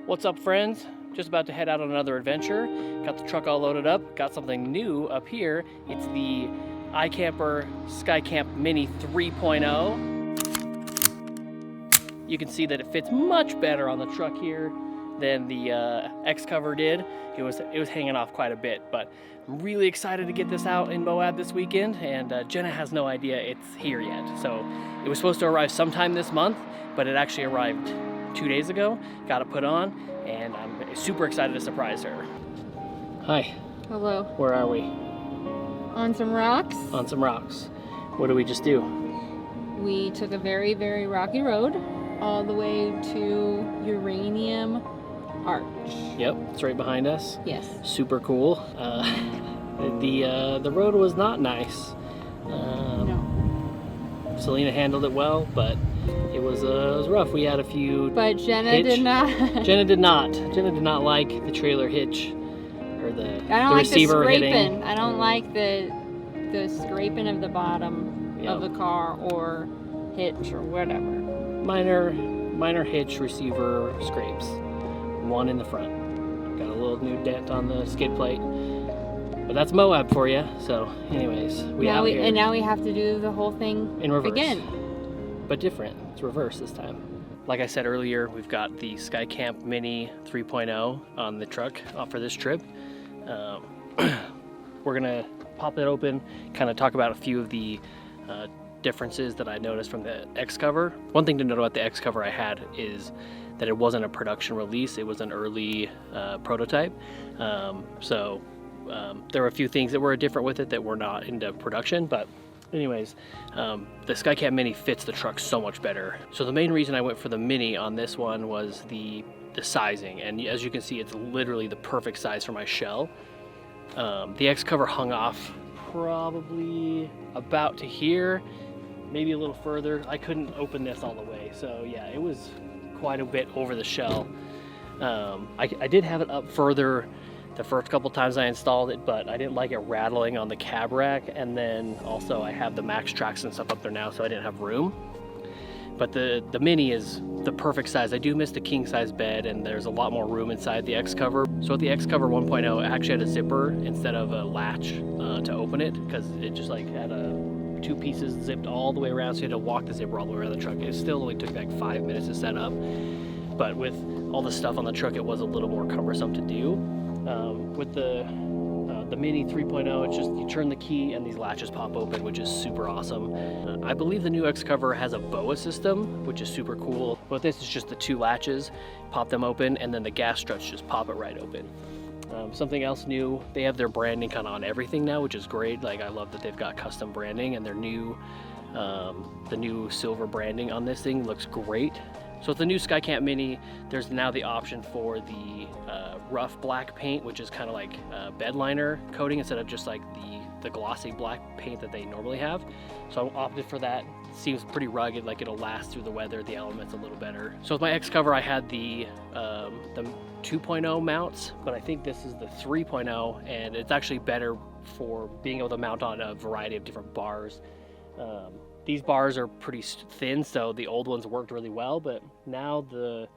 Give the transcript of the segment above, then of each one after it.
What's up, friends? Just about to head out on another adventure. Got the truck all loaded up. Got something new up here. It's the iKamper Skycamp Mini 3.0. You can see that it fits much better on the truck here than the X-Cover did. It was hanging off quite a bit, but I'm really excited to get this out in Moab this weekend, and Jenna has no idea it's here yet. So it was supposed to arrive sometime this month, but it actually arrived 2 days ago. Got it put on, and I'm super excited to surprise her. Hi. Hello. Where are we? On some rocks. On some rocks. What did we just do? We took a very, very rocky road all the way to Uranium Arch. Yep, it's right behind us. Yes. Super cool. The road was not nice. No. Selena handled it well, but it was rough. We had a few. But Jenna did not. Jenna did not. Jenna did not like the trailer hitch or the receiver hitting. I don't like the scraping of the bottom of the car or hitch or whatever. Minor hitch receiver scrapes. One in the front. Got a little new dent on the skid plate. But that's Moab for you. So, anyways, now we have to do the whole thing in reverse again. But different. It's reverse this time. Like I said earlier, we've got the Skycamp Mini 3.0 on the truck for this trip. We're gonna pop it open, kind of talk about a few of the differences that I noticed from the X-Cover. One thing to note about the X-Cover I had is that it wasn't a production release, it was an early prototype. So there were a few things that were different with it that were not into production, but anyways, the Skycamp Mini fits the truck so much better. So the main reason I went for the Mini on this one was the sizing, and as you can see, it's literally the perfect size for my shell. The X-Cover hung off probably about to here, maybe a little further. I couldn't open this all the way, so yeah, it was quite a bit over the shell. I did have it up further the first couple times I installed it, but I didn't like it rattling on the cab rack, and then also I have the max tracks and stuff up there now, so I didn't have room. But the Mini is the perfect size. I do miss the king size bed, and there's a lot more room inside the X-Cover. So with the X-Cover 1.0, it actually had a zipper instead of a latch to open it, because it just like had two pieces zipped all the way around, so you had to walk the zipper all the way around the truck. It still only took like 5 minutes to set up, but with all the stuff on the truck, it was a little more cumbersome to do. With the Mini 3.0, it's just you turn the key and these latches pop open, which is super awesome. I believe the new X-Cover has a BOA system, which is super cool. But this is just the two latches, pop them open, and then the gas struts just pop it right open. Something else new, they have their branding kind of on everything now, which is great. Like, I love that they've got custom branding, and their new, the new silver branding on this thing looks great. So with the new Skycamp Mini, there's now the option for the rough black paint, which is kind of like bed liner coating instead of just like the glossy black paint that they normally have. So I opted for that. It seems pretty rugged, like it'll last through the weather, the elements a little better. So with my X-Cover, I had the 2.0 mounts, but I think this is the 3.0, and it's actually better for being able to mount on a variety of different bars. These bars are pretty thin, so the old ones worked really well, but now the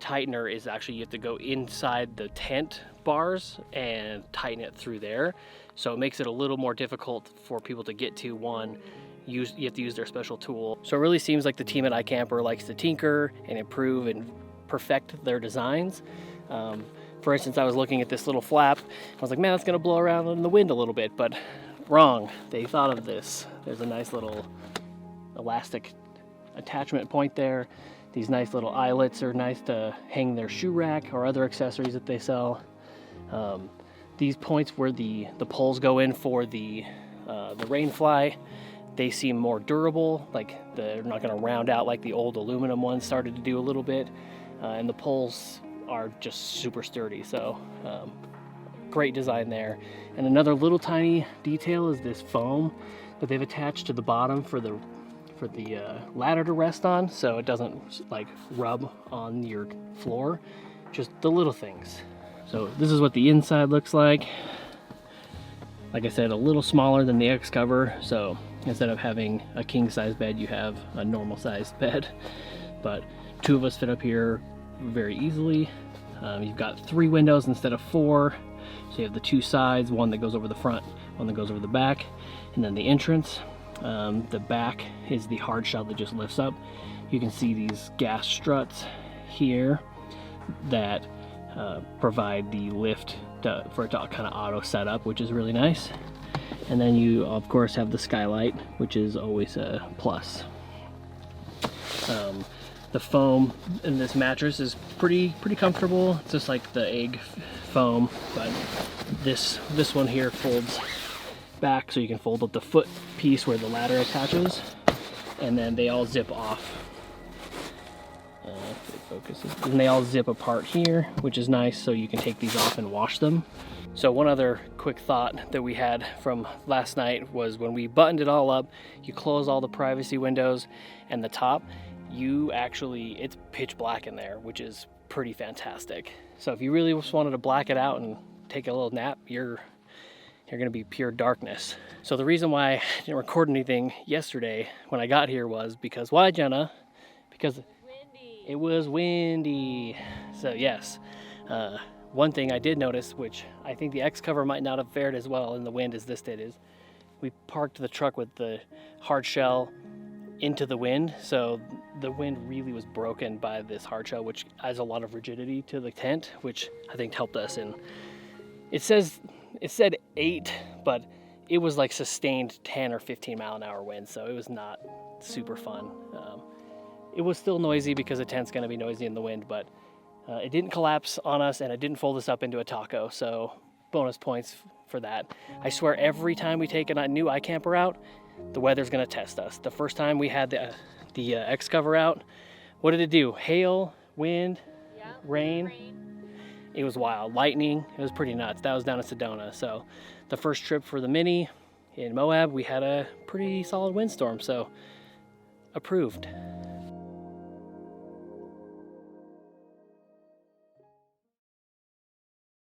tightener is actually, you have to go inside the tent bars and tighten it through there. So it makes it a little more difficult for people to get to. You have to use their special tool. So it really seems like the team at iKamper likes to tinker and improve and perfect their designs. For instance, I was looking at this little flap. I was like, man, that's gonna blow around in the wind a little bit, but wrong. They thought of this. There's a nice little elastic attachment point there. These nice little eyelets are nice to hang their shoe rack or other accessories that they sell. These points where the poles go in for the rain fly, they seem more durable, like they're not going to round out like the old aluminum ones started to do a little bit, and the poles are just super sturdy. So great design there. And another little tiny detail is this foam that they've attached to the bottom for the ladder to rest on, so it doesn't like rub on your floor. Just the little things. So this is what the inside looks like. Like I said, a little smaller than the X-Cover, so instead of having a king size bed, you have a normal sized bed. But two of us fit up here very easily. You've got 3 windows instead of 4. So you have the 2 sides, one that goes over the front, one that goes over the back, and then the entrance. The back is the hard shell that just lifts up. You can see these gas struts here that provide the lift for it to kind of auto set up, which is really nice. And then you of course have the skylight, which is always a plus. The foam in this mattress is pretty comfortable. It's just like the egg foam, but this one here folds back, so you can fold up the foot piece where the ladder attaches, and then they all zip off. If it focuses, and they all zip apart here, which is nice, so you can take these off and wash them. So one other quick thought that we had from last night was when we buttoned it all up, you close all the privacy windows and the top, it's pitch black in there, which is pretty fantastic. So if you really just wanted to black it out and take a little nap, you're gonna be pure darkness. So the reason why I didn't record anything yesterday when I got here was because, why, Jenna? Because it was windy. So yes, one thing I did notice, which I think the X-Cover might not have fared as well in the wind as this did, is we parked the truck with the hard shell into the wind, so the wind really was broken by this hard shell, which adds a lot of rigidity to the tent, which I think helped us. And it said 8, but it was like sustained 10 or 15 mile an hour wind, so it was not super fun. It was still noisy because the tent's going to be noisy in the wind, but it didn't collapse on us, and it didn't fold us up into a taco, so bonus points for that. I swear every time we take a new iKamper out, the weather's going to test us. The first time we had the X-Cover out, what did it do? Hail, wind, rain. It was wild. Lightning. It was pretty nuts. That was down in Sedona. So the first trip for the Mini in Moab, we had a pretty solid windstorm, so approved.